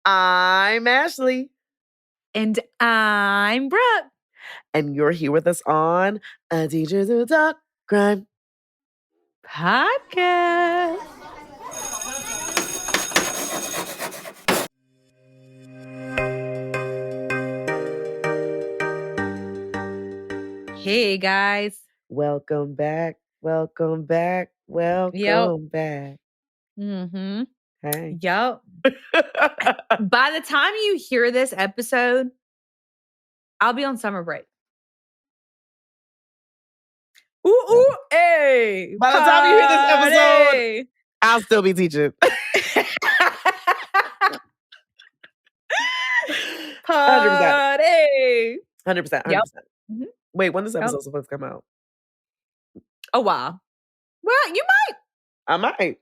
I'm Ashleigh. And I'm Brooke. And you're here with us on A Teacher Who Talk Crime podcast. Hey, guys. Welcome back. Welcome back. Welcome back. Mm-hmm. Hey. Yep. By the time you hear this episode, I'll be on summer break. Ooh, hey. By the time you hear this episode, I'll still be teaching. Party. 100%. Yep. Mm-hmm. Wait, when this episode's supposed to come out? A while. Well, you might. I might.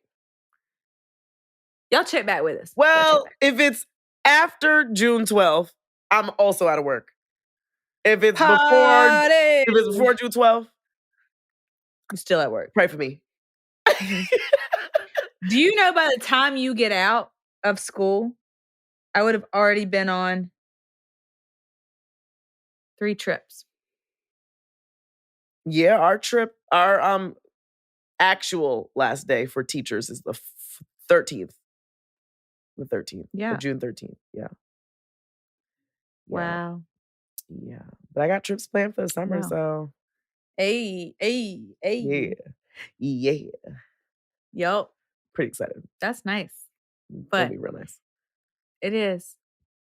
Y'all check back with us. Well, if it's after June 12th, I'm also out of work. If it's before June 12th, I'm still at work. Pray for me. Do you know by the time you get out of school, I would have already been on 3 trips. Yeah, our actual last day for teachers is the 13th. The 13th. Yeah. June 13th. Yeah. Wow. Yeah. But I got trips planned for the summer, so. Hey. Yeah. Yup. Pretty excited. That's nice. It'll be real nice. It is.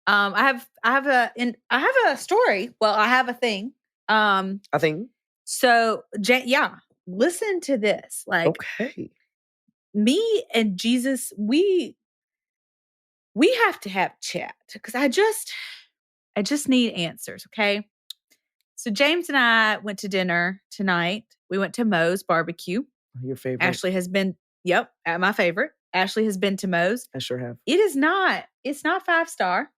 I have a story. Well, I have a thing. A thing? So, listen to this. Like, okay. Me and Jesus, we have to have chat because I just need answers. Okay. So James and I went to dinner tonight. We went to Moe's barbecue. Your favorite? Ashleigh has been, my favorite. Ashleigh has been to Moe's. I sure have. It's not 5-star.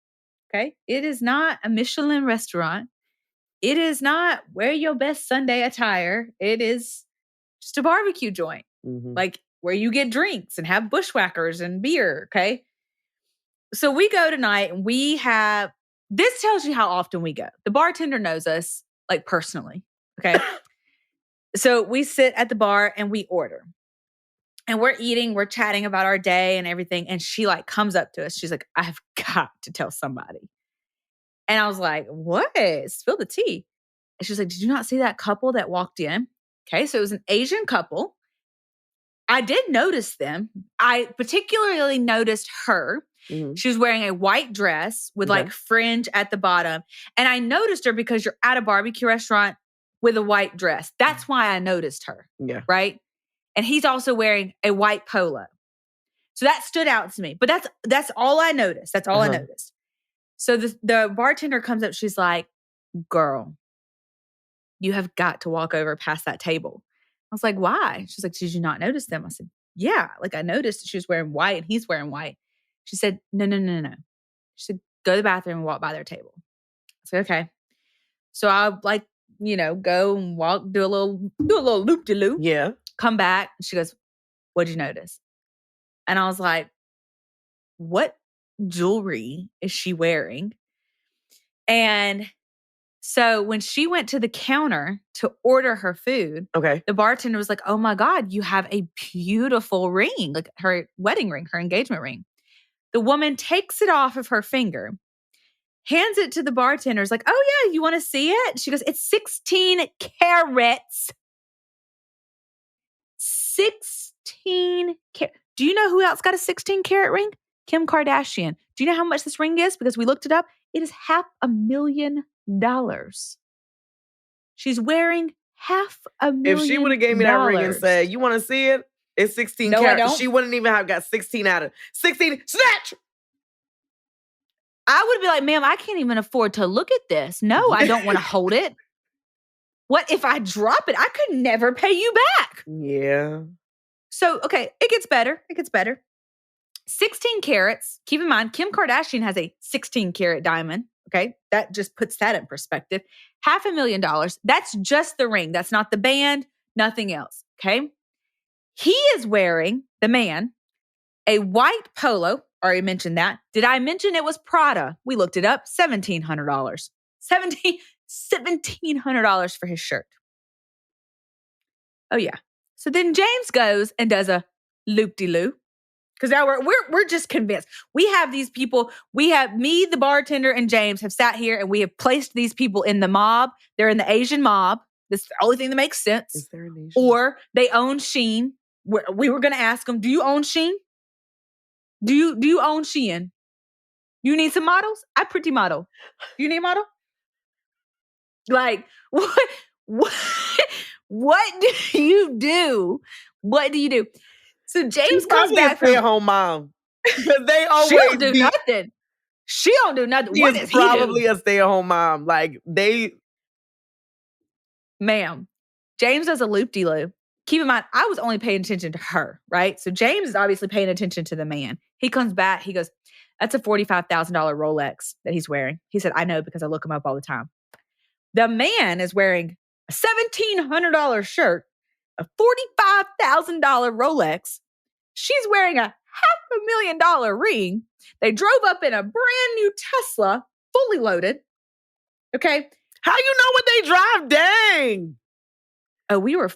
Okay. It is not a Michelin restaurant. It is not wear your best Sunday attire. It is just a barbecue joint. Mm-hmm. Like where you get drinks and have bushwhackers and beer. Okay. So we go tonight and this tells you how often we go. The bartender knows us like personally. Okay. So we sit at the bar and we order. And we're eating, we're chatting about our day and everything. And she like comes up to us. She's like, I've got to tell somebody. And I was like, what? Spill the tea. And she's like, did you not see that couple that walked in? Okay. So it was an Asian couple. I did notice them. I particularly noticed her. Mm-hmm. She was wearing a white dress with like fringe at the bottom. And I noticed her because you're at a barbecue restaurant with a white dress. That's why I noticed her. Yeah. Right. And he's also wearing a white polo. So that stood out to me. But that's all I noticed. That's all I noticed. So the bartender comes up. She's like, girl, you have got to walk over past that table. I was like, why? She's like, did you not notice them? I said, yeah. Like I noticed she was wearing white and he's wearing white. She said, no. She said, go to the bathroom and walk by their table. I said, okay. So I'll go and walk, do a little loop-de-loop. Yeah. Come back. She goes, what'd you notice? And I was like, what jewelry is she wearing? And so when she went to the counter to order her food, the bartender was like, oh my God, you have a beautiful ring, like her wedding ring, her engagement ring. The woman takes it off of her finger, hands it to the bartender, is like, oh yeah, you want to see it? She goes, it's 16 carats. 16 carats. Do you know who else got a 16 carat ring? Kim Kardashian. Do you know how much this ring is? Because we looked it up. It is $500,000. She's wearing $500,000. If she would have gave me that ring and said, you want to see it? It's 16 carats. She wouldn't even have got 16 out of 16. Snatch! I would be like, ma'am, I can't even afford to look at this. No, I don't want to hold it. What if I drop it? I could never pay you back. Yeah. So, okay, it gets better. 16 carats. Keep in mind, Kim Kardashian has a 16 carat diamond. Okay. That just puts that in perspective. $500,000. That's just the ring. That's not the band, nothing else. Okay. He is wearing, the man, a white polo Already mentioned that. Did I mention it was Prada? We looked it up. $1,700. $1,700 for his shirt. Oh yeah. So then James goes and does a loop-de-loo. Because now we're just convinced. We have these people. We have me, the bartender, and James have sat here and we have placed these people in the mob. They're in the Asian mob. That's the only thing that makes sense. Is there an Asian? Or they own Shein. We were going to ask them, do you own Shein? Do you own Shein? You need some models? I pretty model. You need a model? Like, what do you do? What do you do? So James comes back from stay-at-home mom. Because they always she don't do nothing. She don't do nothing. What does he do? Probably a stay-at-home mom. Like Ma'am, James does a loop-de-loo. Keep in mind, I was only paying attention to her, right? So James is obviously paying attention to the man. He comes back. He goes, that's a $45,000 Rolex that he's wearing. He said, I know because I look him up all the time. The man is wearing a $1,700 shirt, a $45,000 Rolex. She's wearing a $500,000 ring. They drove up in a brand new Tesla, fully loaded. Okay. How you know what they drive? Dang. Oh, we were,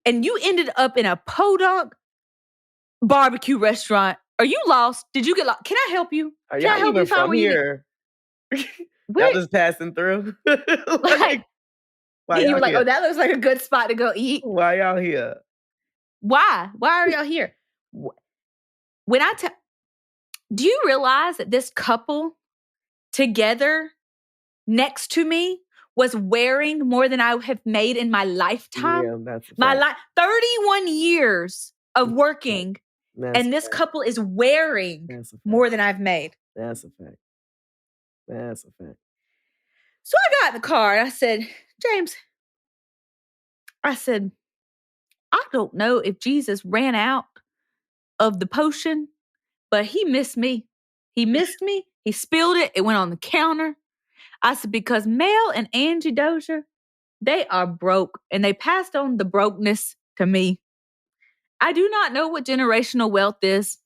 and you ended up in a podunk barbecue restaurant. Are you lost? Did you get lost? Can I help you? Are Can I y'all help even you find from where you here? Y'all just passing through? Like, why and you were like, here? oh, that looks like a good spot to go eat. Why y'all here? Why? Why are y'all here? When do you realize that this couple together next to me was wearing more than I have made in my lifetime? Yeah, that's my life. 31 years of working, and this couple is wearing more than I've made. That's a fact. That's a fact. So I got in the car and I said, James, I don't know if Jesus ran out of the potion, but he missed me. He missed me. He spilled it. It went on the counter. I said, because Mel and Angie Dozier, they are broke and they passed on the brokenness to me. I do not know what generational wealth is,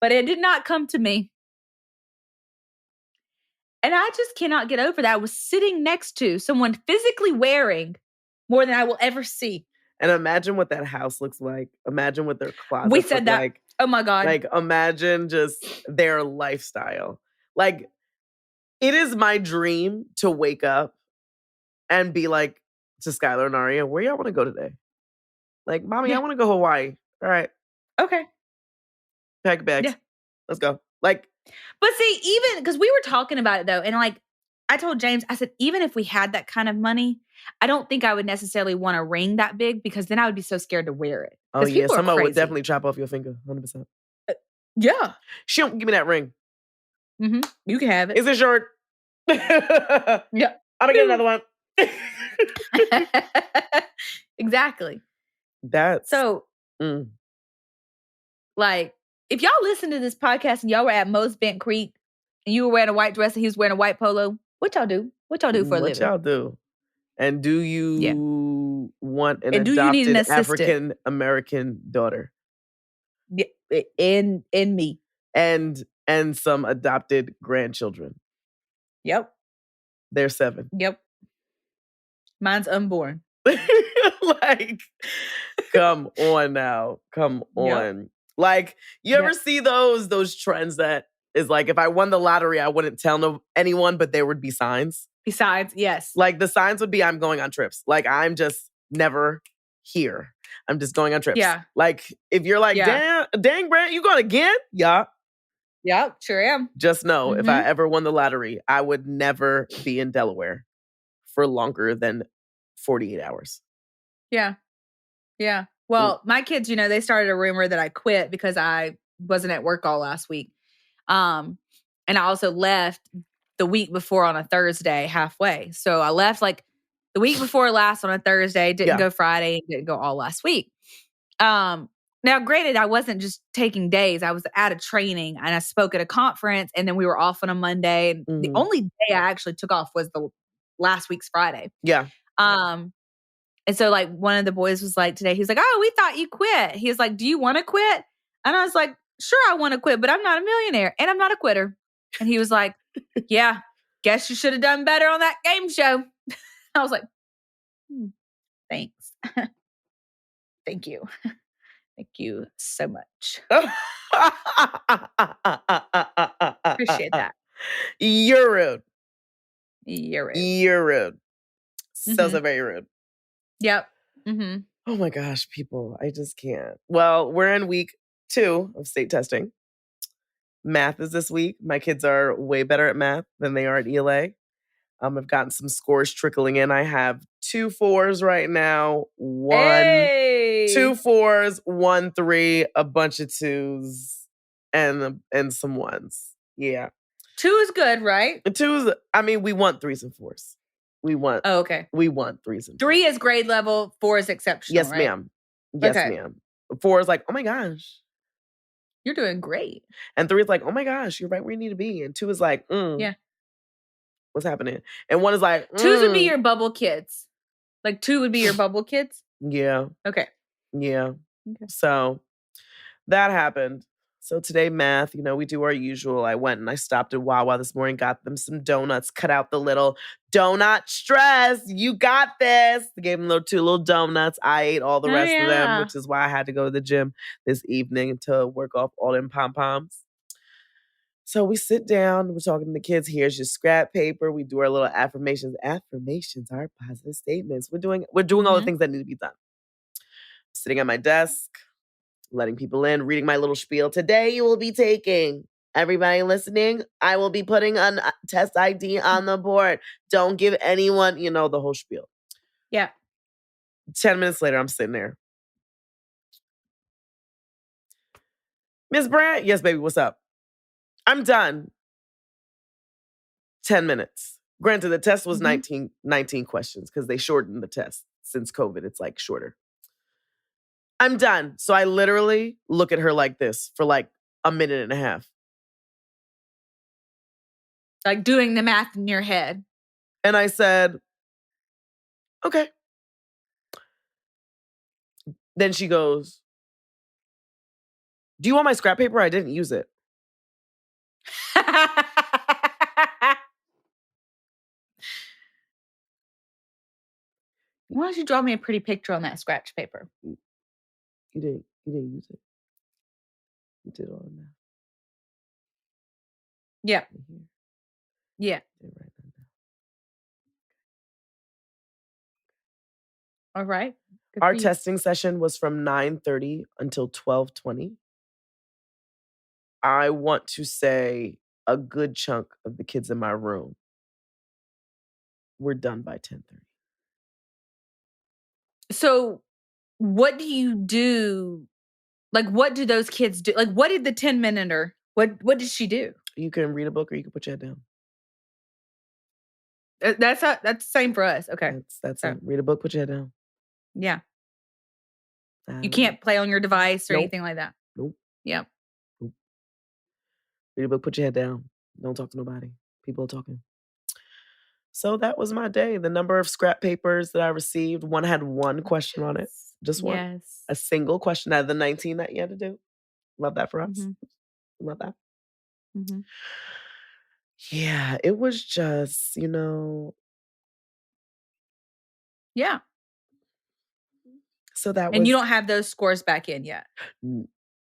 but it did not come to me. And I just cannot get over that. I was sitting next to someone physically wearing more than I will ever see. And imagine what that house looks like. Imagine what their closet We said that. like. Oh my God. Like, imagine just their lifestyle. Like, it is my dream to wake up and be like to Skylar and Aria, where y'all want to go today? Like, Mommy, I want to go Hawaii. All right. Okay. Pack bags. Yeah. Let's go. Like. But see, even, because we were talking about it though, and like, I told James, I said, even if we had that kind of money, I don't think I would necessarily want a ring that big because then I would be so scared to wear it. Oh yeah, someone would definitely chop off your finger, 100%. Yeah. She don't give me that ring. Mm-hmm. You can have it. Is it short? Yeah. I'm gonna get another one. Exactly. That's so. Like, if y'all listen to this podcast and y'all were at Moe's Bent Creek and you were wearing a white dress and he was wearing a white polo, what y'all do? What y'all do for a living? What y'all do? And do you want an and adopted African American daughter? Yeah, in me. And some adopted grandchildren. Yep. They're 7. Yep. Mine's unborn. Like, come on now. Come on. Yep. Like, you ever see those trends that is like, if I won the lottery, I wouldn't tell anyone, but there would be signs. Besides, yes. Like, the signs would be, I'm going on trips. Like, I'm just never here. I'm just going on trips. Yeah. Like, if you're like, dang, Brant, you going again? Yeah. Yeah, sure am. Just know, if I ever won the lottery, I would never be in Delaware for longer than 48 hours. Yeah. Yeah. Well, my kids, they started a rumor that I quit because I wasn't at work all last week. And I also left the week before on a Thursday halfway. So I left like the week before last on a Thursday, didn't go Friday, didn't go all last week. Now, granted, I wasn't just taking days. I was at a training and I spoke at a conference and then we were off on a Monday. And the only day I actually took off was the last week's Friday. Yeah. And so like one of the boys was like today, he's like, oh, we thought you quit. He was like, do you want to quit? And I was like, sure, I want to quit, but I'm not a millionaire and I'm not a quitter. And he was like, yeah, guess you should have done better on that game show. I was like, thanks. Thank you. Thank you so much. Appreciate that. You're rude. You're rude. You're rude. So very rude. Yep. Mm-hmm. Oh my gosh, people. I just can't. Well, we're in week 2 of state testing. Math is this week. My kids are way better at math than they are at ELA. I've gotten some scores trickling in. I have 2 4s right now. 2 4s, 1 3, a bunch of 2s, and some 1s. Yeah. 2 is good, right? 2s, I mean, we want 3s and 4s. We want 3s and 4s. 3 is grade level, 4 is exceptional, yes, right? ma'am. Yes, ma'am. 4 is like, oh my gosh. You're doing great. And 3 is like, oh my gosh, you're right where you need to be. And 2 is like, yeah. What's happening? And 1 is like, 2s would be your bubble kids. Like 2 would be your bubble kids? Yeah. Okay. Yeah. Okay. So that happened. So today, math, we do our usual. I went and I stopped at Wawa this morning, got them some donuts, cut out the little donut stress. You got this. I gave them 2 little donuts. I ate all the rest of them, which is why I had to go to the gym this evening to work off all them pom-poms. So we sit down, we're talking to the kids. Here's your scrap paper. We do our little affirmations. Affirmations are positive statements. We're doing all the things that need to be done. Sitting at my desk, letting people in, reading my little spiel. Today you will be taking, everybody listening, I will be putting a test ID on the board. Don't give anyone, the whole spiel. Yeah. 10 minutes later, I'm sitting there. Ms. Brant? Yes, baby, what's up? I'm done. 10 minutes. Granted, the test was 19 questions because they shortened the test. Since COVID, it's like shorter. I'm done. So I literally look at her like this for like a minute and a half. Like doing the math in your head. And I said, okay. Then she goes, do you want my scrap paper? I didn't use it. Why don't you draw me a pretty picture on that scratch paper? You didn't use it. You did all of that. Yeah. Right yeah. Right all right. Good Our testing session was from 9:30 until 12:20. I want to say a good chunk of the kids in my room were done by 10:30. So what do you do? Like, what do those kids do? Like, what did the 10-minuter, what did she do? You can read a book or you can put your head down. That's the same for us. Okay. That's it. Read a book, put your head down. Yeah. You can't play on your device or anything like that. Nope. Yeah. Nope. Read a book, put your head down. Don't talk to nobody. People are talking. So that was my day. The number of scrap papers that I received, one had 1 question on it. Just one. Yes. A single question out of the 19 that you had to do. Love that for us. Love that. Yeah, it was just, Yeah. So that was. And you don't have those scores back in yet?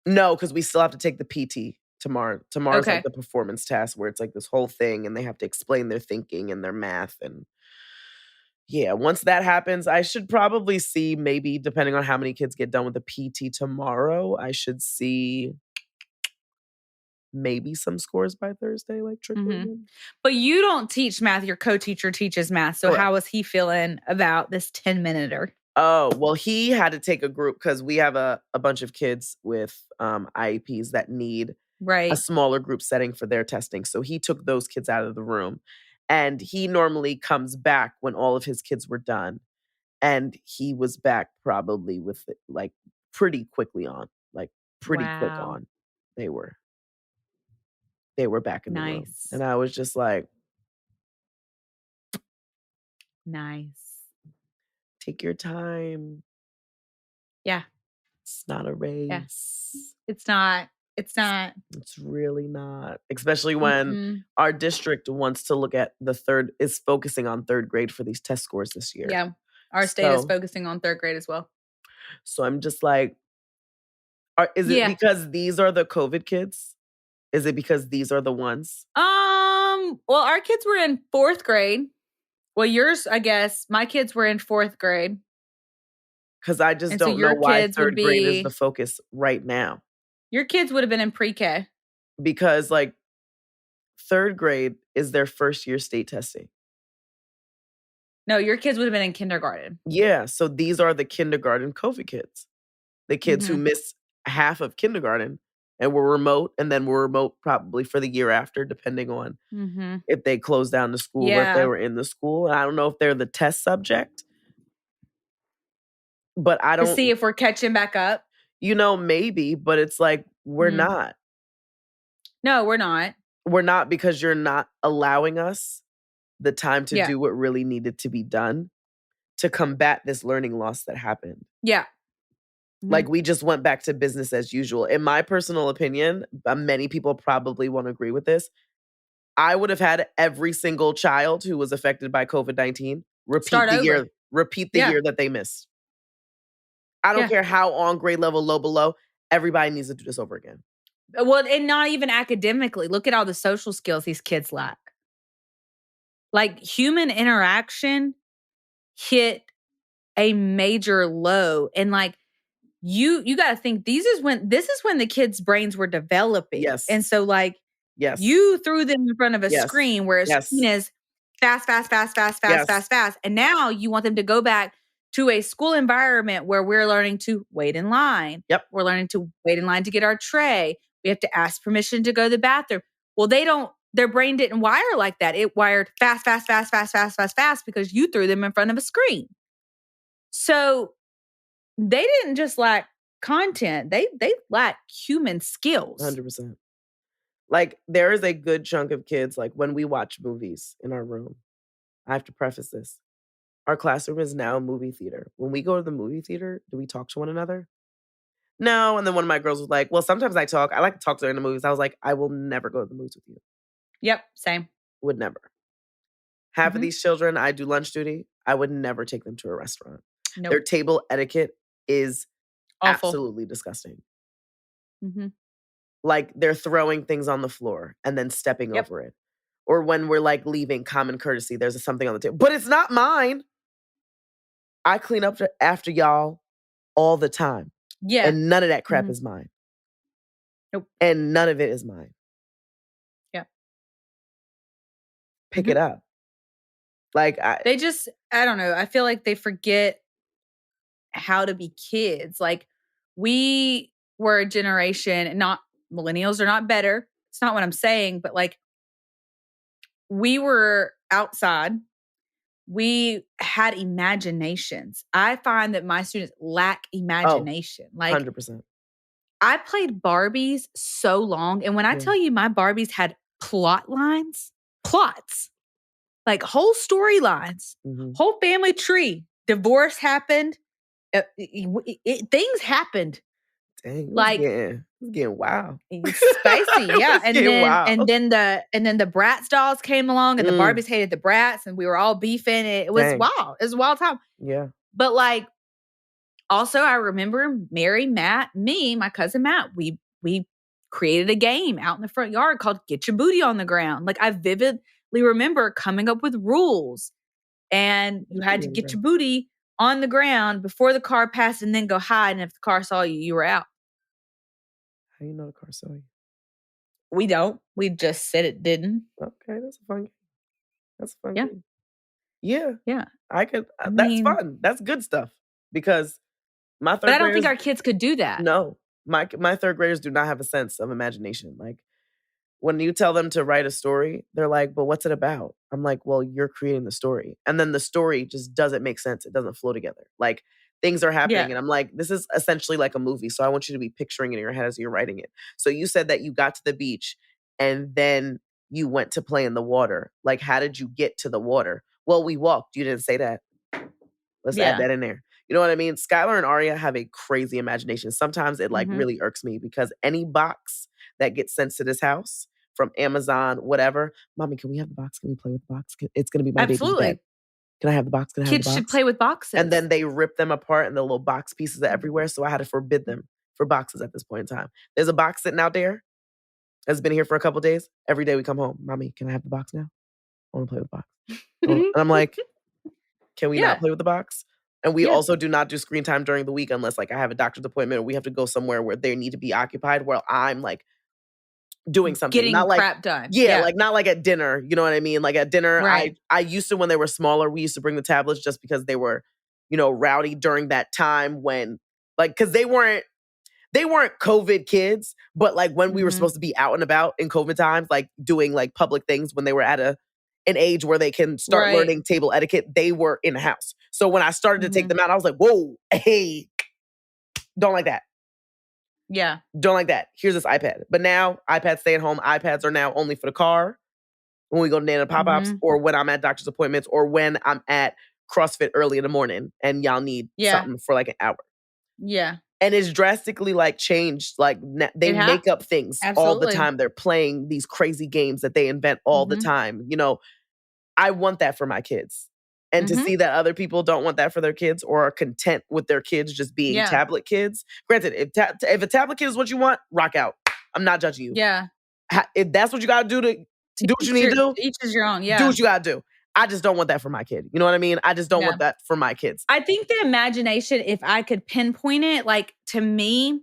No, because we still have to take the PT tomorrow. Tomorrow's like the performance test where it's like this whole thing and they have to explain their thinking and their math. And yeah, once that happens, I should probably see, maybe depending on how many kids get done with the PT tomorrow, I should see maybe some scores by Thursday, like trickling in. But you don't teach math. Your co-teacher teaches math. So how was he feeling about this 10-minuter? Oh, well, he had to take a group because we have a bunch of kids with IEPs that need a smaller group setting for their testing. So he took those kids out of the room. And he normally comes back when all of his kids were done. And he was back probably with it, like pretty quickly on. Like pretty quick on. They were back in the room. And I was just like, nice. Take your time. Yeah. It's not a race. Yeah. It's not It's not. It's really not. Especially when Mm-mm. our district wants to look at is focusing on 3rd grade for these test scores this year. Yeah. Our state is So focusing on 3rd grade as well. so I'm just like, is it Yeah. because these are the COVID kids? Is it because these are the ones? Well, our kids were in 4th grade. Well, yours, I guess. My kids were in 4th grade. Because I just And so don't know your why kids would 3rd grade is the be, focus right now. your kids would have been in pre-K. Because like 3rd grade is their first year state testing. No, your kids would have been in kindergarten. Yeah, so these are the kindergarten COVID kids. The kids who Mhm. missed half of kindergarten and were remote, and then were remote probably for the year after, depending on Mhm. if they closed down the school or if they Yeah. were in the school. And I don't know if they're the test subject, but I To see don't, if we're catching back up. maybe, but it's like, we're Mhm. not. No, we're not. We're not, because you're not allowing us the time to Yeah. do what really needed to be done to combat this learning loss that happened. Yeah. Like, we just went back to business as usual. In my personal opinion, many people probably won't agree with this. I would have had every single child who was affected by COVID-19 Start over. repeat the Yeah. year that they missed. I don't Yeah. care how on grade level, low below, everybody needs to do this over again. Well, and not even academically. Look at all the social skills these kids lack. Like, human interaction hit a major low, and like, you got to think this is when the kids' brains were developing. Yes. And so like, Yes. you threw them in front of a Yes. screen where a Yes. screen is fast, fast, fast, fast, fast, Yes. fast, fast. And now you want them to go back to a school environment where we're learning to wait in line. Yep. We're learning to wait in line to get our tray. We have to ask permission to go to the bathroom. Well, their brain didn't wire like that. It wired fast, fast, fast, fast, fast, fast, fast, because you threw them in front of a screen. So they didn't just lack content. They lack human skills. 100%. Like, there is a good chunk of kids, like, when we watch movies in our room, I have to preface this. Our classroom is now a movie theater. When we go to the movie theater, do we talk to one another? No. And then one of my girls was like, well, sometimes I talk. I like to talk to her in the movies. I was like, I will never go to the movies with you. Yep, same. Would never. Half of these children, I do lunch duty. I would never take them to a restaurant. Nope. Their table etiquette is Awful. absolutely disgusting. Mm-hmm. Like, they're throwing things on the floor and then stepping over it. Or when we're like leaving, common courtesy, there's something on the table. But it's not mine. I clean up after y'all all the time. Yeah. And none of that crap is mine. Nope. And none of it is mine. Yeah. Pick it up. Like, I don't know. I feel like they forget how to be kids. Like, we were a generation, not millennials are not better. It's not what I'm saying, but like, we were outside. We had imaginations. I find that my students lack imagination. Like, 100%. I played Barbies so long. And when I tell you my Barbies had plots, like whole storylines, whole family tree, divorce happened. Things happened. Dang, like, it's getting wild. It's spicy, yeah. And then the Bratz dolls came along, and the Barbies hated the Bratz, and we were all beefing. It was wild. It was a wild time. Yeah. But like, also, I remember Mary, Matt, me, my cousin Matt. We created a game out in the front yard called "Get Your Booty on the Ground." Like, I vividly remember coming up with rules, and you had to get your booty on the ground before the car passed, and then go hide. And if the car saw you, you were out. How you know the car saw you? We don't. We just said it didn't. Okay, that's a fun game. That's a fun game. Yeah. Yeah. I could. That's fun. That's good stuff. Because my third But I don't graders, think our kids could do that. No. My third graders do not have a sense of imagination. Like, when you tell them to write a story, they're like, but what's it about? I'm like, well, you're creating the story. And then the story just doesn't make sense. It doesn't flow together. Like, things are happening. And I'm like, this is essentially like a movie. So I want you to be picturing it in your head as you're writing it. So you said that you got to the beach and then you went to play in the water. Like, how did you get to the water? Well, we walked. You didn't say that. Let's add that in there. You know what I mean? Skylar and Aria have a crazy imagination. Sometimes it like really irks me because any box that gets sent to this house from Amazon, whatever. Mommy, can we have the box? Can we play with the box? It's going to be my baby's bed. Can I have the box? Can I have the Kids box? should play with boxes. And then they rip them apart and the little box pieces are everywhere. So I had to forbid them for boxes at this point in time. There's a box sitting out there that's been here for a couple days. Every day we come home. Mommy, can I have the box now? I want to play with the box. And I'm like, can we not play with the box? And we also do not do screen time during the week unless like I have a doctor's appointment or we have to go somewhere where they need to be occupied while I'm like doing something. Getting not like crap done. Yeah, like not like at dinner. You know what I mean? Like at dinner, right. I used to, when they were smaller, we used to bring the tablets just because they were, you know, rowdy during that time when like, cause they weren't COVID kids, but like when we were supposed to be out and about in COVID times, like doing like public things when they were at an age where they can start learning table etiquette, they were in the house. So when I started to take them out, I was like, whoa, hey, don't like that. Yeah. Don't like that. Here's this iPad. But now iPads stay at home. iPads are now only for the car when we go to Nana Pop-Ups or when I'm at doctor's appointments or when I'm at CrossFit early in the morning and y'all need something for like an hour. Yeah. And it's drastically like changed. Like they make up things all the time. They're playing these crazy games that they invent all the time. You know, I want that for my kids. And to see that other people don't want that for their kids or are content with their kids just being tablet kids. Granted, if a tablet kid is what you want, rock out. I'm not judging you. Yeah. If that's what you got to do to do what you need to do. Each is your own, yeah. Do what you got to do. I just don't want that for my kid. You know what I mean? I just don't want that for my kids. I think the imagination, if I could pinpoint it, like to me,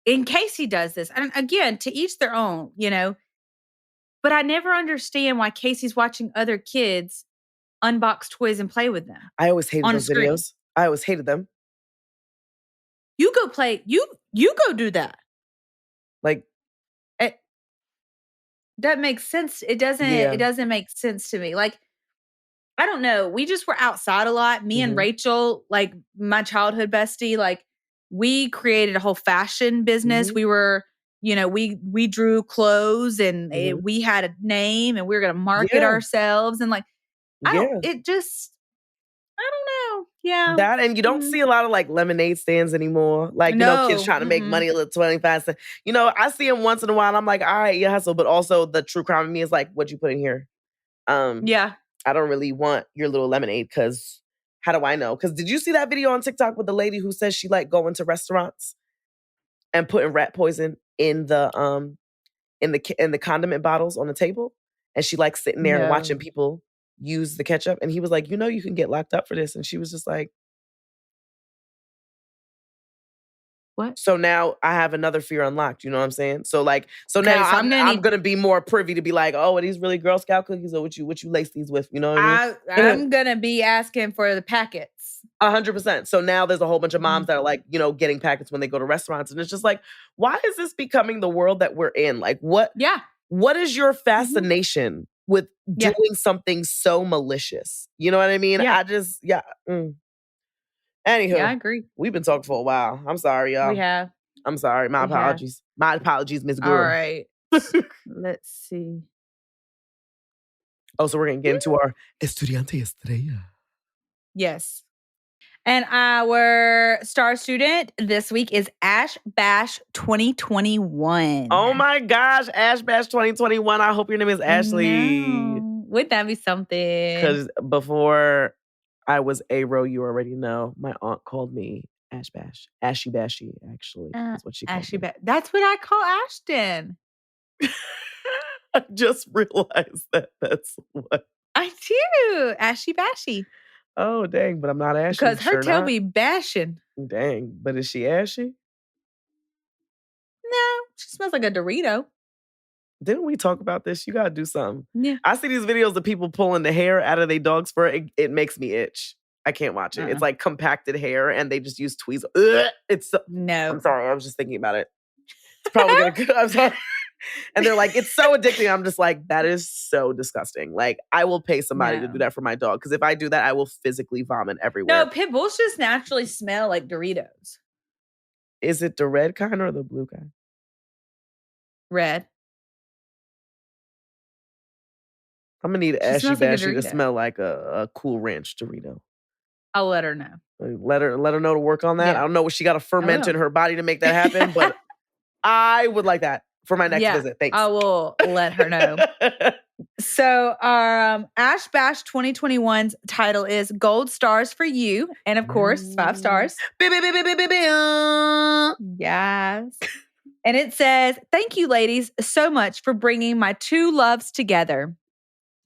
in case he does this, and again, to each their own, you know, but I never understand why Casey's watching other kids unbox toys and play with them. I always hated those videos. I always hated them. You go play. You go do that. Like that makes sense. It doesn't. It doesn't make sense to me. Like I don't know. We just were outside a lot. Me and Rachel, like my childhood bestie, like we created a whole fashion business. We were, you know, we drew clothes and we had a name and we were going to market ourselves and like. I don't know. Yeah. That, and you don't see a lot of like lemonade stands anymore. Like, you know, kids trying to make money a little 25 cents. You know, I see them once in a while and I'm like, all right, you hustle. But also the true crime in me is like, what'd you put in here? Yeah. I don't really want your little lemonade because how do I know? Because did you see that video on TikTok with the lady who says she like going to restaurants and putting rat poison in the condiment bottles on the table? And she like sitting there and watching people use the ketchup. And he was like, you know, you can get locked up for this. And she was just like, what? So now I have another fear unlocked. You know what I'm saying? So like, now I'm going to be more privy to be like, oh, are these really Girl Scout cookies or what you lace these with? You know what I mean? I'm going to be asking for the packets. 100%. So now there's a whole bunch of moms that are like, you know, getting packets when they go to restaurants. And it's just like, why is this becoming the world that we're in? Like what is your fascination with doing something so malicious? You know what I mean? I just, Anywho, I agree. We've been talking for a while. I'm sorry, y'all. We have. I'm sorry. My apologies. My apologies, Miss Girl. All right. Let's see. Oh, so we're going to get into our Estudiante Estrella. Yes. And our star student this week is Ash Bash 2021. Oh my gosh, Ash Bash 2021. I hope your name is Ashleigh. No. Wouldn't that be something? Because before I was A-Ro, you already know, my aunt called me Ash Bash. Ashy Bashy, actually. That's what she called me. That's what I call Ashton. I just realized that's what. I do. Ashy Bashy. Oh, dang, but I'm not ashy. Because her tail be bashing. Dang, but is she ashy? No, she smells like a Dorito. Didn't we talk about this? You gotta do something. Yeah. I see these videos of people pulling the hair out of their dog's fur. It makes me itch. I can't watch it. It's like compacted hair and they just use tweezers. It's no. I'm sorry. I was just thinking about it. It's probably gonna. I'm sorry. And they're like, it's so addicting. I'm just like, that is so disgusting. Like, I will pay somebody to do that for my dog. Because if I do that, I will physically vomit everywhere. No, pit bulls just naturally smell like Doritos. Is it the red kind or the blue kind? Red. I'm going to need Ashy Bashy to smell like a Cool Ranch Dorito. I'll let her know. Let her know to work on that. Yeah. I don't know what she got to ferment in her body to make that happen, but I would like that. for my next visit. Thanks. I will let her know. So our Ash Bash 2021's title is Gold Stars for You. And of course, 5 stars. Yes. And it says, thank you, ladies, so much for bringing my two loves together,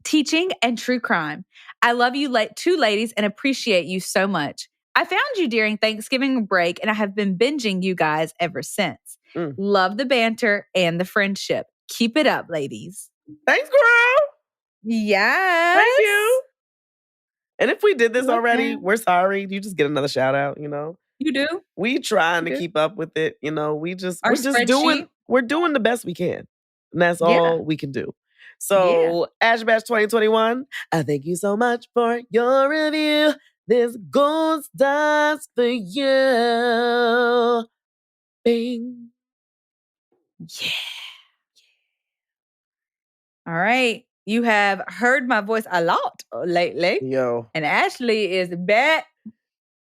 teaching and true crime. I love you two ladies and appreciate you so much. I found you during Thanksgiving break and I have been binging you guys ever since. Love the banter and the friendship. Keep it up, ladies. Thanks, girl. Yes. Thank you. And if we did this already, we're sorry. You just get another shout out, you know? You do? We trying to keep up with it, you know? We're doing the best we can. And that's all we can do. So, Ash Bash 2021, I thank you so much for your review. This gold stars for you. Bing. Yeah. All right. You have heard my voice a lot lately. Yo. And Ashleigh is back.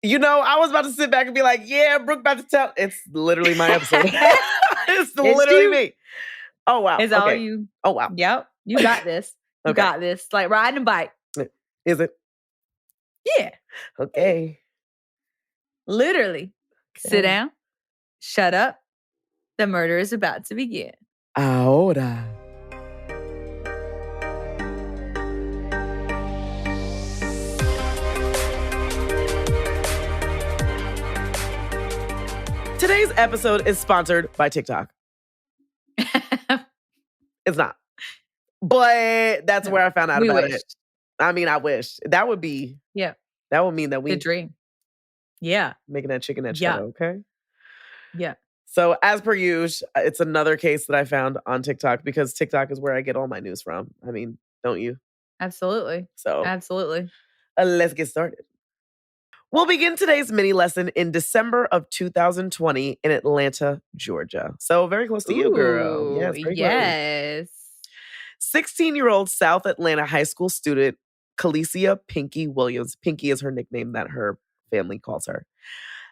You know, I was about to sit back and be like, yeah, Brooke about to tell. It's literally my episode. It's literally me. Oh, wow. It's all you. Oh, wow. Yep. You got this. You got this. Like riding a bike. Is it? Yeah. Okay. Literally. Okay. Sit down. Shut up. The murder is about to begin. Ahora. Today's episode is sponsored by TikTok. It's not. But that's where I found out about it. I mean, I wish. That would be... Yeah. That would mean that we... The dream. Yeah. Making that chicken at cheddar, okay? Yeah. So as per usual, it's another case that I found on TikTok because TikTok is where I get all my news from. I mean, don't you? Absolutely. So... Absolutely. Let's get started. We'll begin today's mini lesson in December of 2020 in Atlanta, Georgia. So very close to you, girl. Yes, very yes. 16-year-old South Atlanta high school student Kalecia Pinky Williams, Pinky is her nickname that her family calls her,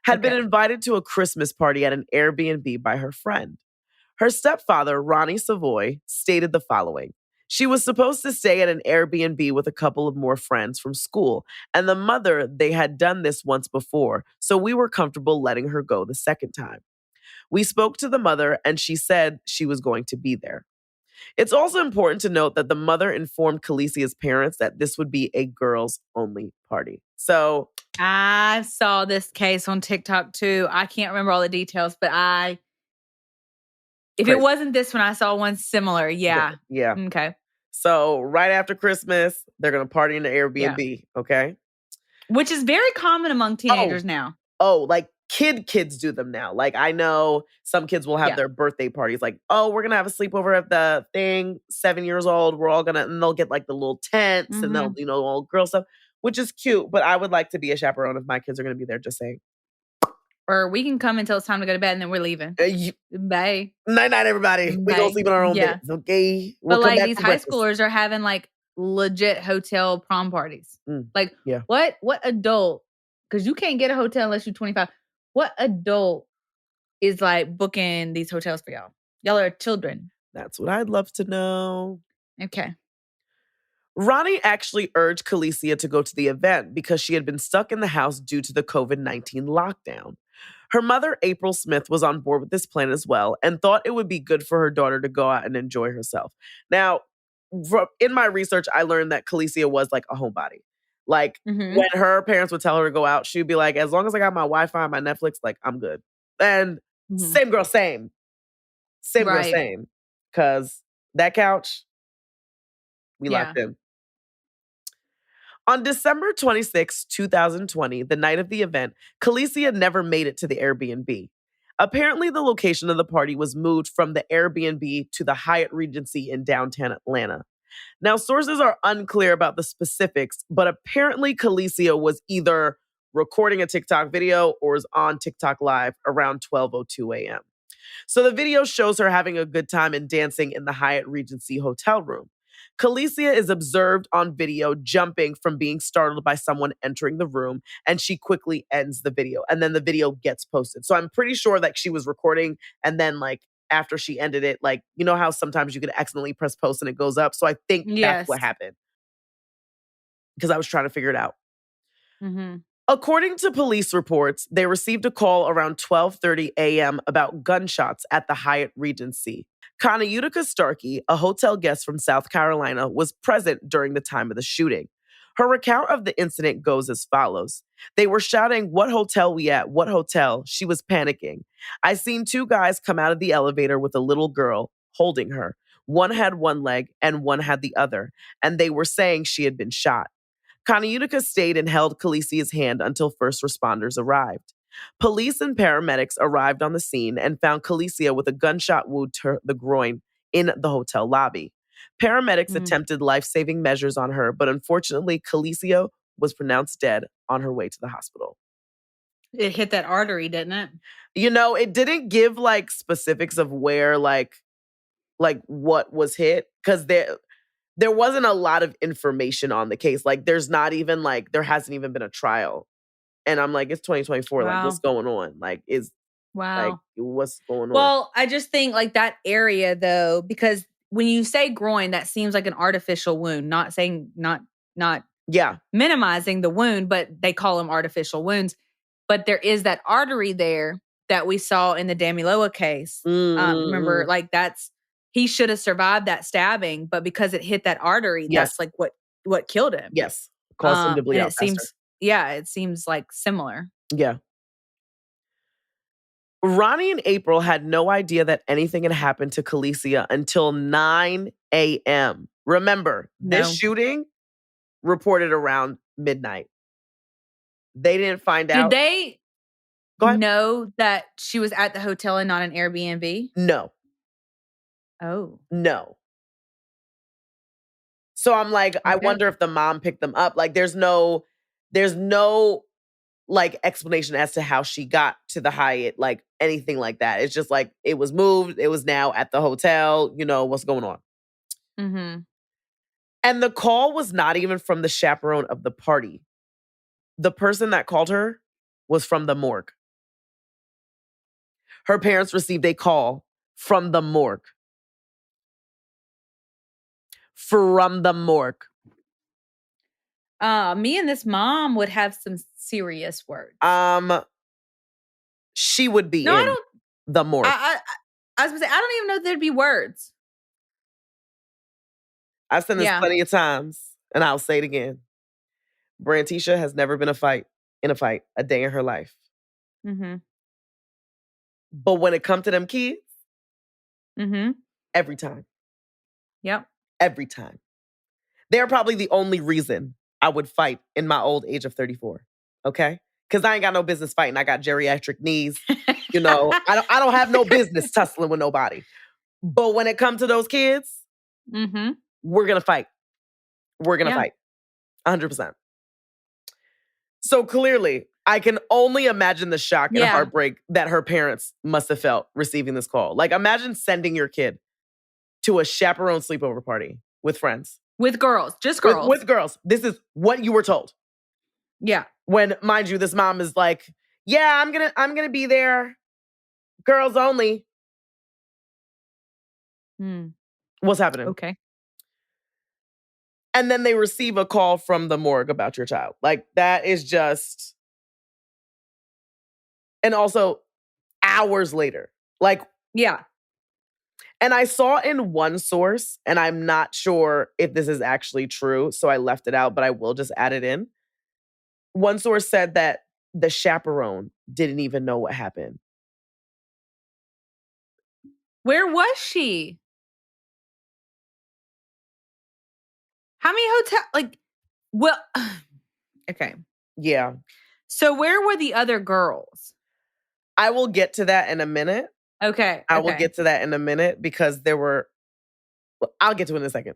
had been invited to a Christmas party at an Airbnb by her friend. Her stepfather, Ronnie Savoy, stated the following. She was supposed to stay at an Airbnb with a couple of more friends from school, and the mother, they had done this once before, so we were comfortable letting her go the second time. We spoke to the mother, and she said she was going to be there. It's also important to note that the mother informed Kalecia's parents that this would be a girls-only party. So... I saw this case on TikTok too. I can't remember all the details, but if it wasn't this one, I saw one similar. Yeah. Yeah. Okay. So right after Christmas, they're going to party in the Airbnb, okay? Which is very common among teenagers now. Oh, like kids do them now. Like I know some kids will have their birthday parties. Like, oh, we're going to have a sleepover at the thing, 7 years old. We're all going to, and they'll get like the little tents and they'll, you know, all girl stuff, which is cute. But I would like to be a chaperone if my kids are going to be there, just saying. Or we can come until it's time to go to bed and then we're leaving. Bye. Night, everybody. We're going to sleep in our own beds, okay? But like these high schoolers are having like legit hotel prom parties. Like what adult, because you can't get a hotel unless you're 25. What adult is like booking these hotels for y'all? Y'all are children. That's what I'd love to know. Okay. Ronnie actually urged Kalecia to go to the event because she had been stuck in the house due to the COVID-19 lockdown. Her mother, April Smith, was on board with this plan as well and thought it would be good for her daughter to go out and enjoy herself. Now, in my research, I learned that Kalecia was like a homebody. Like when her parents would tell her to go out, she'd be like, as long as I got my Wi-Fi and my Netflix, like I'm good. And same girl, same. Same girl, same. Because that couch, we locked in. On December 26, 2020, the night of the event, Kalecia never made it to the Airbnb. Apparently, the location of the party was moved from the Airbnb to the Hyatt Regency in downtown Atlanta. Now, sources are unclear about the specifics, but apparently Kalecia was either recording a TikTok video or is on TikTok Live around 12:02 a.m. So the video shows her having a good time and dancing in the Hyatt Regency hotel room. Kalecia is observed on video jumping from being startled by someone entering the room, and she quickly ends the video, and then the video gets posted. So I'm pretty sure that she was recording, and then like after she ended it. Like, you know how sometimes you could accidentally press post and it goes up? So I think that's what Yes. happened. Because I was trying to figure it out. Mm-hmm. According to police reports, they received a call around 12:30 a.m. about gunshots at the Hyatt Regency. Kalecia Starkey, a hotel guest from South Carolina, was present during the time of the shooting. Her account of the incident goes as follows. They were shouting, "What hotel we at? What hotel?" She was panicking. "I seen two guys come out of the elevator with a little girl holding her. One had one leg and one had the other, and they were saying she had been shot." Kalecia stayed and held Kalecia's hand until first responders arrived. Police and paramedics arrived on the scene and found Kalecia with a gunshot wound to the groin in the hotel lobby. Paramedics attempted life-saving measures on her, but unfortunately, Kalecia was pronounced dead on her way to the hospital. It hit that artery, didn't it? You know, it didn't give like specifics of where like what was hit, because there wasn't a lot of information on the case. Like, there's not even like, there hasn't even been a trial. And I'm like, it's 2024. Like, what's Wow. going on? Like, Wow. what's going on? Well, I just think like that area though, because when you say groin, that seems like an artificial wound, not Yeah. minimizing the wound, but they call them artificial wounds. But there is that artery there that we saw in the Damiloa case. Remember, like he should have survived that stabbing, but because it hit that artery, Yes. that's like what killed him. Yes. Caused him to bleed And out faster. it seems like similar. Yeah. Ronnie and April had no idea that anything had happened to Kalecia until 9 a.m. Remember, this No. shooting reported around midnight. They didn't find out. Did they Go ahead. know that she was at the hotel and not an Airbnb? No. Oh. No. So I'm like, I Okay. wonder if the mom picked them up. Like, there's no like explanation as to how she got to the Hyatt, like anything like that. It's just like, it was moved. It was now at the hotel. You know, what's going on? Mm-hmm. And the call was not even from the chaperone of the party. The person that called her was from the morgue. Her parents received a call from the morgue. From the morgue. Me and this mom would have some serious words. She would be No, I in don't. the morgue. I was gonna say I don't even know if there'd be words. I've said this Yeah. plenty of times, and I'll say it again. Brantisha has never been in a fight a day in her life. Mm-hmm. But when it comes to them kids, Mm-hmm. every time. Yep. Every time. They're probably the only reason I would fight in my old age of 34. Okay? Because I ain't got no business fighting. I got geriatric knees. You know, I don't have no business tussling with nobody. But when it comes to those kids, Mm-hmm. we're gonna fight. We're gonna fight. 100%. So clearly, I can only imagine the shock and heartbreak that her parents must have felt receiving this call. Like, imagine sending your kid to a chaperone sleepover party with friends. With girls. Just girls. With girls. This is what you were told. Yeah. When, mind you, this mom is like, yeah, I'm gonna be there. Girls only. What's happening? Okay. And then they receive a call from the morgue about your child. Like, that is just... And also, hours later. Like, yeah. And I saw in one source, and I'm not sure if this is actually true, so I left it out, but I will just add it in. One source said that the chaperone didn't even know what happened. Where was she? How many okay. Yeah. So where were the other girls? I will get to that in a minute. Okay. I will get to that in a minute because I'll get to it in a second.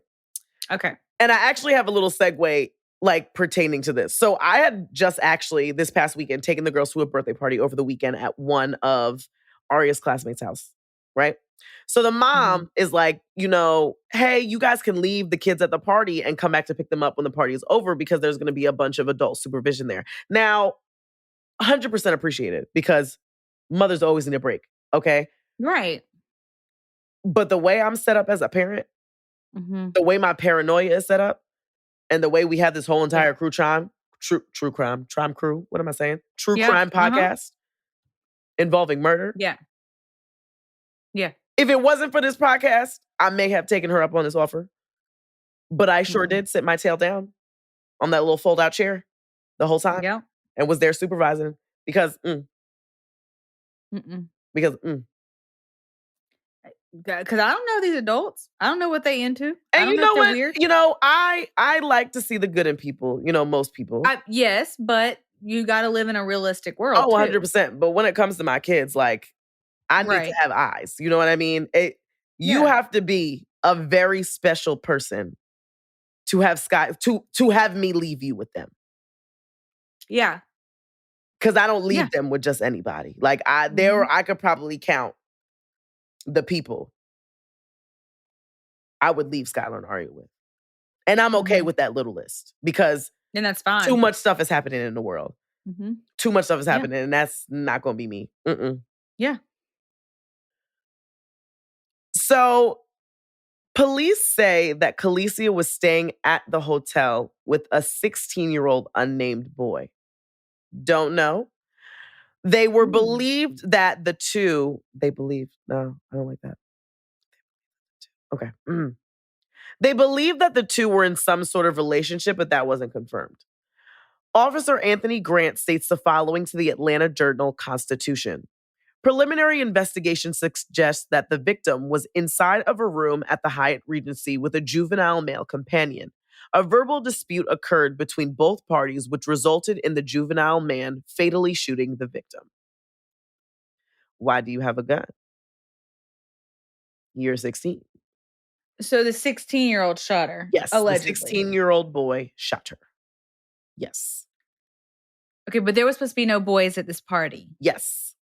Okay. And I actually have a little segue like pertaining to this. So I had just actually this past weekend taken the girls to a birthday party over the weekend at one of Aria's classmates' house, right? So the mom is like, you know, hey, you guys can leave the kids at the party and come back to pick them up when the party is over because there's going to be a bunch of adult supervision there. Now, 100% appreciated because mothers always need a break, okay? Right. But the way I'm set up as a parent, Mhm. the way my paranoia is set up, and the way we have this whole Yeah. entire true crime, what am I saying? True Yeah. crime podcast involving murder. Yeah. Yeah. If it wasn't for this podcast, I may have taken her up on this offer. But I sure Mhm. did sit my tail down on that little fold-out chair the whole time Yeah. and was there supervising because, Mm-mm. because, 'Cause I don't know these adults. I don't know what they into. I And don't you know if know they're what? weird. You know, I like to see the good in people, most people. Yes, but you gotta live in a realistic world Oh, too. 100%. But when it comes to my kids, like, I need to Right. have eyes. You know what I mean? You Yeah. have to be a very special person to have to have me leave you with them. Yeah. Because I don't leave Yeah. them with just anybody. Like Mhm. I could probably count the people I would leave Skylar and Aria with. And I'm okay Mhm. with that little list because Then that's too fine. much stuff is happening in the world. Mhm. Too much stuff is Yeah. happening, and that's not gonna be me. Yeah. So, police say that Kalecia was staying at the hotel with a 16-year-old unnamed boy. Don't know. They were believed that the two, no, I don't like that. Okay. They believed that the two were in some sort of relationship, but that wasn't confirmed. Officer Anthony Grant states the following to the Atlanta Journal-Constitution. Preliminary investigation suggests that the victim was inside of a room at the Hyatt Regency with a juvenile male companion. A verbal dispute occurred between both parties, which resulted in the juvenile man fatally shooting the victim. Why do you have a gun? You're 16. So the 16-year-old shot her. Yes, Allegedly. the 16-year-old boy shot her. Yes. Okay, but there was supposed to be no boys at this party. Yes.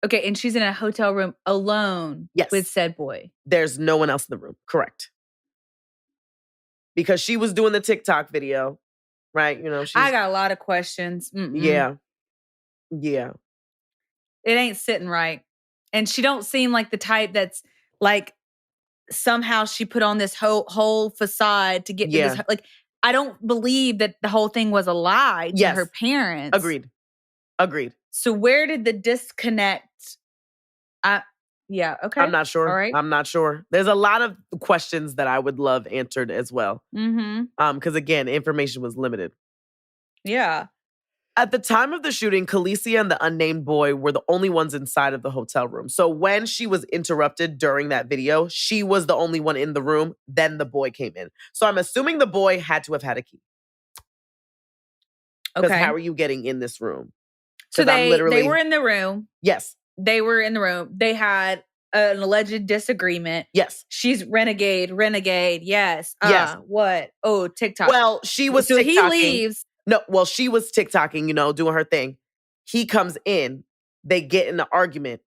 Okay, and she's in a hotel room alone with said boy. There's no one else in the room. Correct. Because she was doing the TikTok video, right? I got a lot of questions. Yeah. Yeah. It ain't sitting right. And she don't seem like the type that's like somehow she put on this whole facade to get to this. Like, I don't believe that the whole thing was a lie to her parents. Agreed. So where did the disconnect? Yeah, okay. I'm not sure. All right. I'm not sure. There's a lot of questions that I would love answered as well. Because again, information was limited. Yeah. At the time of the shooting, Kalecia and the unnamed boy were the only ones inside of the hotel room. So when she was interrupted during that video, she was the only one in the room. Then the boy came in. So I'm assuming the boy had to have had a key. Because how are you getting in this room? So they were in the room. Yes. They were in the room. They had an alleged disagreement. Yes. She's renegade. Yes. Yes. What? Oh, TikTok. Well, she was so TikToking. He leaves. No, well, she was TikToking, doing her thing. He comes in. They get in an argument.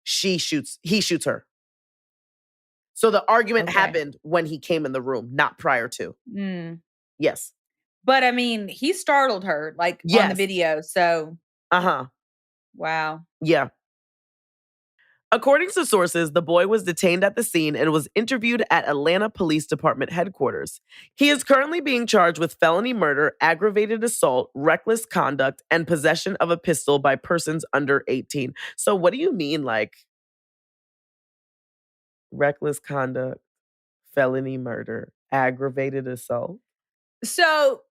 He shoots her. So the argument happened when he came in the room, not prior to. Yes. But I mean, he startled her, like on the video. So. Wow. Yeah. According to sources, the boy was detained at the scene and was interviewed at Atlanta Police Department headquarters. He is currently being charged with felony murder, aggravated assault, reckless conduct, and possession of a pistol by persons under 18. So what do you mean, like, reckless conduct, felony murder, aggravated assault? So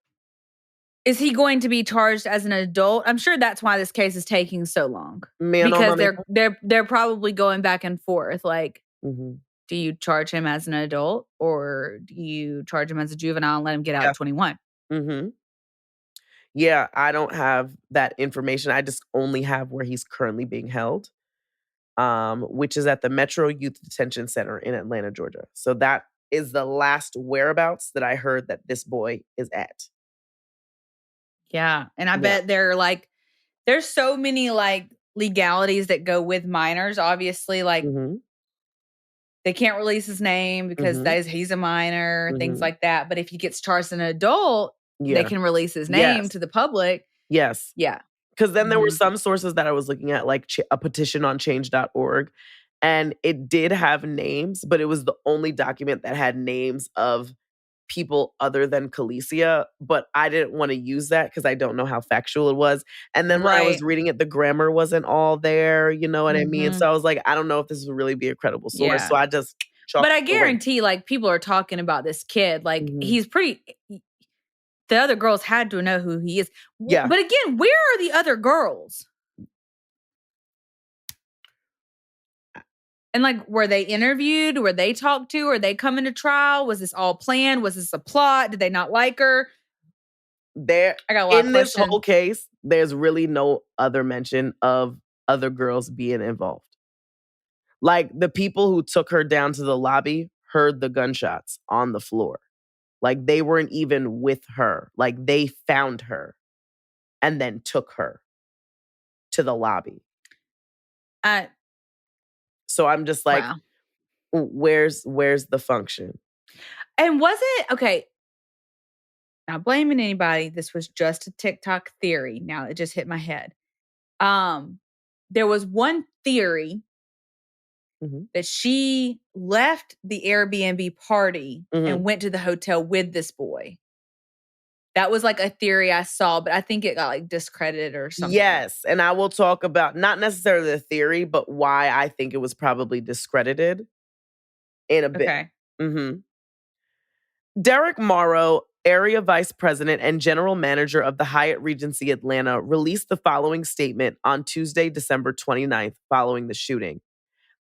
is he going to be charged as an adult? I'm sure that's why this case is taking so long. Because they're probably going back and forth. Like, do you charge him as an adult or do you charge him as a juvenile and let him get out at 21? Yeah, I don't have that information. I just only have where he's currently being held, which is at the Metro Youth Detention Center in Atlanta, Georgia. So that is the last whereabouts that I heard that this boy is at. Yeah. And I bet there's so many like legalities that go with minors. Obviously, like they can't release his name because he's a minor, things like that. But if he gets charged as an adult, they can release his name to the public. Yes. Yeah. Because then there were some sources that I was looking at, like a petition on change.org. And it did have names, but it was the only document that had names of people other than Kalecia, but I didn't want to use that because I don't know how factual it was. And then when I was Right. reading it, the grammar wasn't all there, you know what I mean? Mhm. So I was like, I don't know if this will really be a credible source. Yeah. So I just But chalked I it away. guarantee, like, people are talking about this kid. Like, Mhm. he's pretty. The other girls had to know who he is. Yeah. But again, where are the other girls? And like, were they interviewed? Were they talked to? Are they coming to trial? Was this all planned? Was this a plot? Did they not like her? There I got a lot of in this questions. whole case, there's really no other mention of other girls being involved. Like the people who took her down to the lobby heard the gunshots on the floor. Like they weren't even with her. Like they found her and then took her to the lobby. So I'm just like, Wow. where's the function? And was it okay? Not blaming anybody. This was just a TikTok theory. Now it just hit my head. There was one theory Mhm. that she left the Airbnb party Mhm. and went to the hotel with this boy. That was like a theory I saw, but I think it got like discredited or something. Yes, and I will talk about not necessarily the theory, but why I think it was probably discredited in a bit. Okay. Mhm. Derek Morrow, area vice president and general manager of the Hyatt Regency Atlanta, released the following statement on Tuesday, December 29th, following the shooting.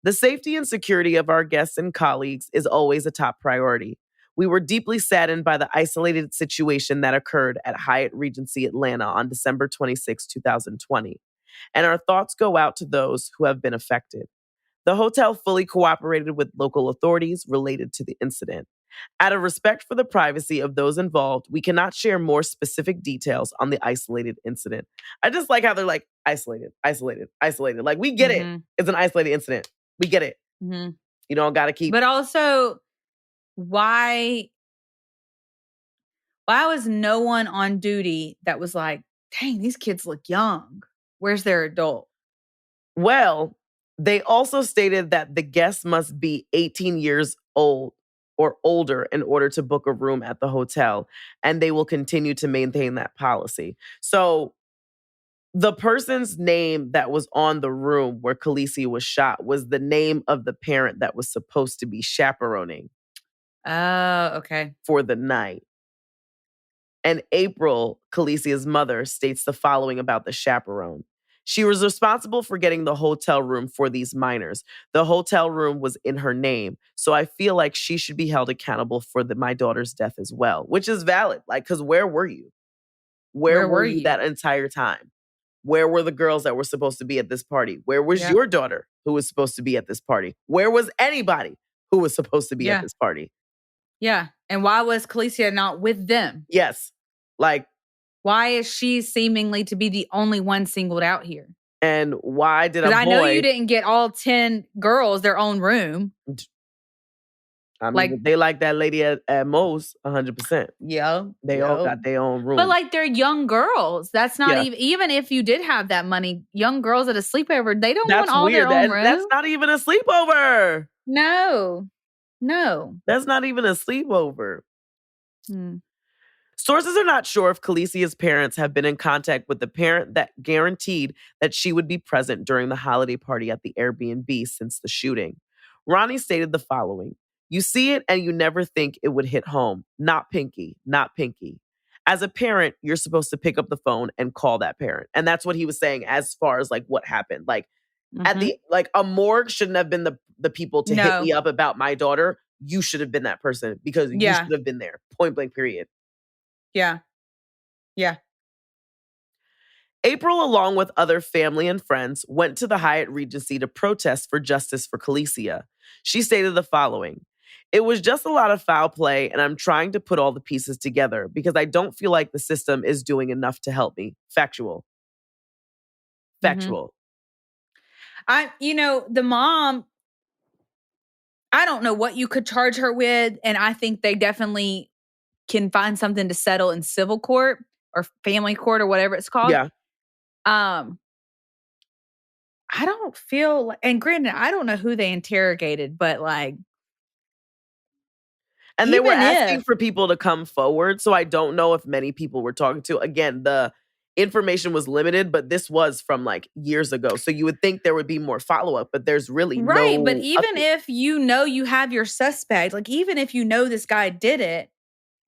The safety and security of our guests and colleagues is always a top priority. We were deeply saddened by the isolated situation that occurred at Hyatt Regency Atlanta on December 26, 2020, and our thoughts go out to those who have been affected. The hotel fully cooperated with local authorities related to the incident. Out of respect for the privacy of those involved, we cannot share more specific details on the isolated incident. I just like how they're like, isolated, isolated, isolated. Like, we get it. It's an isolated incident. We get it. Mhm. You don't got to keep. But also, why was no one on duty that was like, dang, these kids look young. Where's their adult? Well, they also stated that the guests must be 18 years old or older in order to book a room at the hotel, and they will continue to maintain that policy. So the person's name that was on the room where Kalecia was shot was the name of the parent that was supposed to be chaperoning Oh, okay. for the night. And April, Kalecia's mother, states the following about the chaperone. She was responsible for getting the hotel room for these minors. The hotel room was in her name. So I feel like she should be held accountable for my daughter's death as well, which is valid. Like, because where were you? Where were you that entire time? Where were the girls that were supposed to be at this party? Where was your daughter who was supposed to be at this party? Where was anybody who was supposed to be at this party? Yeah. And why was Kalecia not with them? Yes. Like, why is she seemingly to be the only one singled out here? And why did a boy... Because I know you didn't get all 10 girls their own room. I mean, like, they like that lady at most, 100%. Yeah. They all got their own room. But like, they're young girls. That's not even if you did have that money, young girls at a sleepover, they don't want all their own room. That's not even a sleepover. No. That's not even a sleepover. Sources are not sure if Kalecia's parents have been in contact with the parent that guaranteed that she would be present during the holiday party at the Airbnb since the shooting. Ronnie stated the following: "You see it and you never think it would hit home. Not Pinky, not Pinky. As a parent, you're supposed to pick up the phone and call that parent." And that's what he was saying as far as like what happened. Like at the a morgue shouldn't have been the people to hit me up about my daughter. You should have been that person because you should have been there. Point blank, period. Yeah. April, along with other family and friends, went to the Hyatt Regency to protest for justice for Kalecia. She stated the following: "It was just a lot of foul play, and I'm trying to put all the pieces together because I don't feel like the system is doing enough to help me." Factual. The mom, I don't know what you could charge her with, and I think they definitely can find something to settle in civil court or family court or whatever it's called. Yeah. I I don't feel like, and granted, I don't know who they interrogated, but like, And they were even asking if, for people to come forward, so I don't know if many people were talking to. Again, the information was limited, but this was from, like, years ago, so you would think there would be more follow-up, but there's really right, but no even update. if you know you have your suspect, like even if you know this guy did it,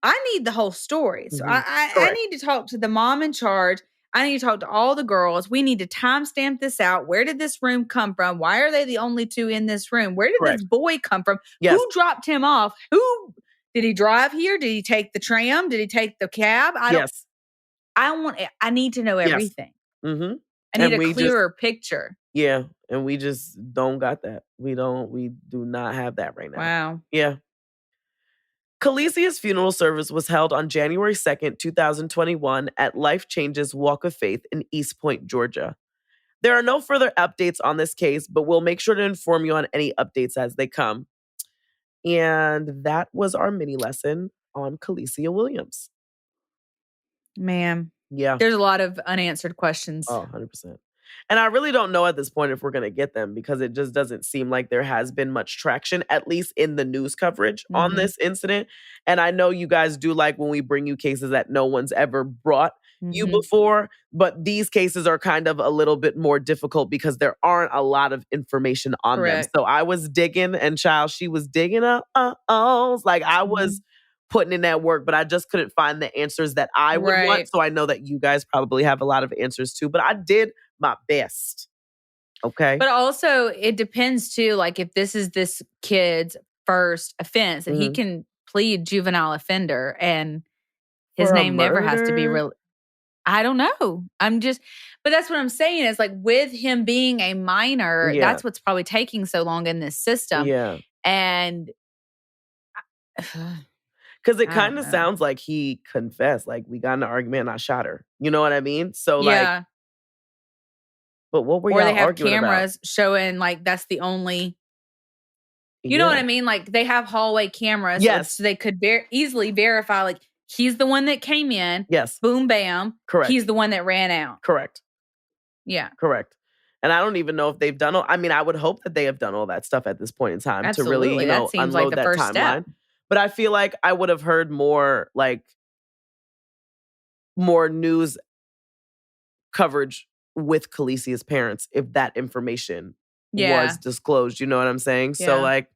I need the whole story. So Mhm. I Correct. need to talk to the mom in charge. I need to talk to all the girls. We need to timestamp this out. Where did this room come from? Why are they the only two in this room? Where did this Correct. boy come from? Yes. Who dropped him off? Who did he drive here? Did he take the tram? Did he take the cab? Yes. I need to know Yes. everything. Mhm. I need And a we just clearer picture. yeah, and we just don't got that. We do not have that right now. Wow. Yeah. Kalecia's funeral service was held on January 2nd, 2021 at Life Changes Walk of Faith in East Point, Georgia. There are no further updates on this case, but we'll make sure to inform you on any updates as they come. And that was our mini lesson on Kalecia Williams. Man, Yeah. there's a lot of unanswered questions. Oh, 100%. And I really don't know at this point if we're going to get them because it just doesn't seem like there has been much traction, at least in the news coverage on Mhm. this incident. And I know you guys do like when we bring you cases that no one's ever brought you Mhm. before, but these cases are kind of a little bit more difficult because there aren't a lot of information on them. Correct. So I was digging and child, she was digging up. Like I was Mhm. putting in that work, but I just couldn't find the answers that I would want. Right. So I know that you guys probably have a lot of answers too, but I did my best. Okay. But also, it depends too, like if this is this kid's first offense and he Mhm. can plead juvenile offender and his For a name never has to be murder? real. I don't know. But that's what I'm saying is like with him being a minor, Yeah. that's what's probably taking so long in this system. Yeah. And Because it I kind don't of know. sounds like he confessed, like we got in an argument and I shot her. You know what I mean? So like, Yeah. but what were Or they y'all have arguing about? cameras showing like that's the only, you know what Yeah. I mean? Like they have hallway cameras Yes. so they could easily verify like he's the one that came in, Yes. boom, bam. Correct. He's the one that ran out. Correct. Yeah, Correct. And I don't even know if they've done all, I mean, I would hope that they have done all that stuff at this point in time to really, absolutely. That seems like unload the that first step. timeline. But I feel like I would have heard more like more news coverage with Kalecia's parents if that information was Yeah, disclosed. You know what I'm saying? So yeah, like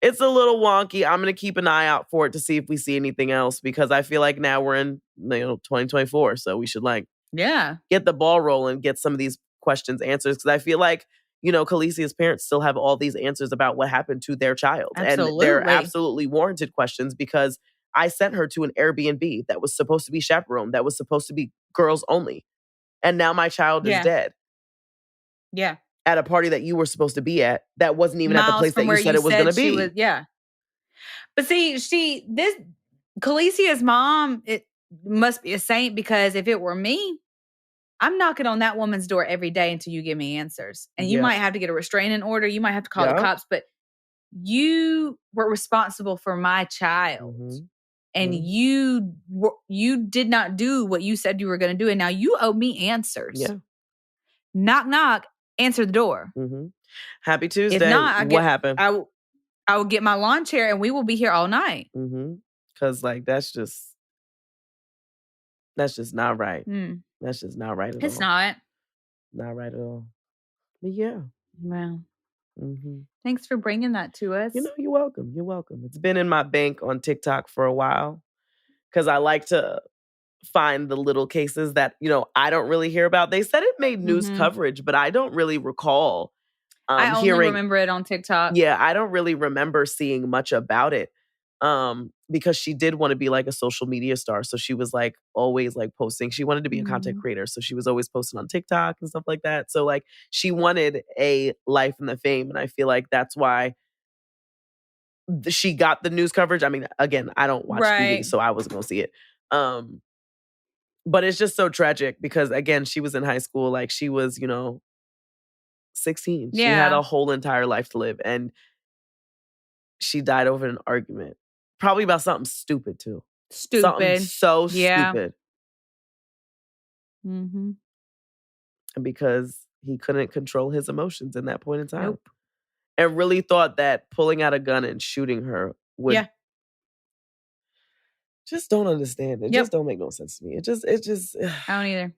it's a little wonky. I'm gonna keep an eye out for it to see if we see anything else because I feel like now we're in 2024, so we should like yeah, get the ball rolling, get some of these questions answered because I feel like Kalecia's parents still have all these answers about what happened to their child, and they're absolutely. absolutely warranted questions because I sent her to an Airbnb that was supposed to be chaperoned, that was supposed to be girls only, and now my child is Yeah, dead yeah. at a party that you were supposed to be at that wasn't even at the Miles place from that you where said you it was gonna said she was, be. yeah. But see, this Calicia's mom, it must be a saint because if it were me, I'm knocking on that woman's door every day until you give me answers. And you Yeah. might have to get a restraining order. You might have to call the Yeah. cops, but you were responsible for my child. Mhm. And Mhm. you did not do what you said you were going to do. And now you owe me answers. Yeah. Knock, knock, answer the door. Mhm. Happy If Tuesday. not, What happened? I will get my lawn chair and we will be here all night. Because like that's just not right. Hmm. That's just not right at It's all. not. Not right at all. But yeah. Well, Mhm. thanks for bringing that to us. You're welcome. You're welcome. It's been in my bank on TikTok for a while because I like to find the little cases that, I don't really hear about. They said it made news Mhm. coverage, but I don't really recall I only hearing. remember it on TikTok. Yeah, I don't really remember seeing much about it. Because she did want to be like a social media star. So she was like always like posting. She wanted to be a content Mhm. creator. So she was always posting on TikTok and stuff like that. So like she wanted a life in the fame. And I feel like that's why she got the news coverage. I mean, again, I don't watch TV, Right. so I wasn't gonna see it. Um, but it's just so tragic because again, she was in high school, like she was, 16. She had Yeah. a whole entire life to live. And she died over an argument. Probably about something stupid too. Something Stupid. so Yeah. stupid. Mhm. Because he couldn't control his emotions in that point in time. Nope. And really thought that pulling out a gun and shooting her would. Yeah. Just don't understand. It just don't make no sense to me. It just. I don't either.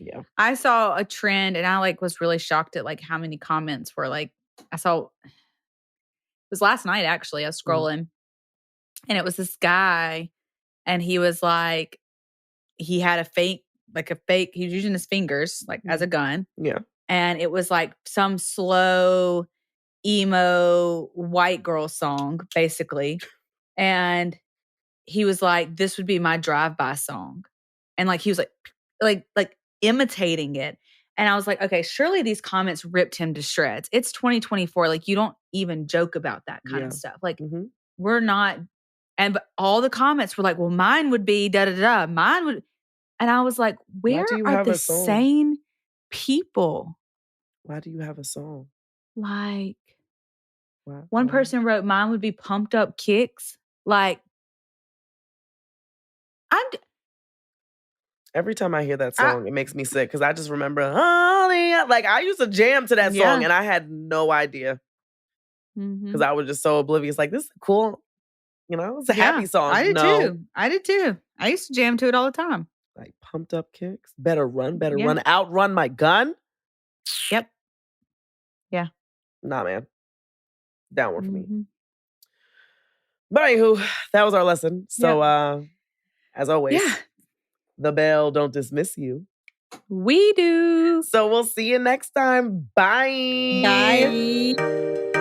Yeah. I saw a trend and I like was really shocked at like how many comments were like, it was last night actually. I was scrolling and it was this guy and he was like, he had a fake, he was using his fingers like as a gun. Yeah. And it was like some slow emo white girl song, basically. And he was like, this would be my drive-by song. And like, he was like imitating it. And I was like, okay, surely these comments ripped him to shreds. It's 2024. Like, you don't even joke about that kind of stuff. Like, we're not. But all the comments were like, well, mine would be da-da-da. Mine would. And I was like, where are the sane people? Why do you have a song? Like, one person wrote, mine would be pumped up kicks. Like, every time I hear that song, it makes me sick because I just remember, like I used to jam to that song and I had no idea because I was just so oblivious. Like, this is cool, it's a happy song. I did too. I did too. I used to jam to it all the time. Like pumped up kicks, better run, outrun my gun. Yep. Yeah. Nah, man. Downward for me. But anywho, that was our lesson. So, as always, the bell don't dismiss you. We do. So we'll see you next time. Bye. Bye.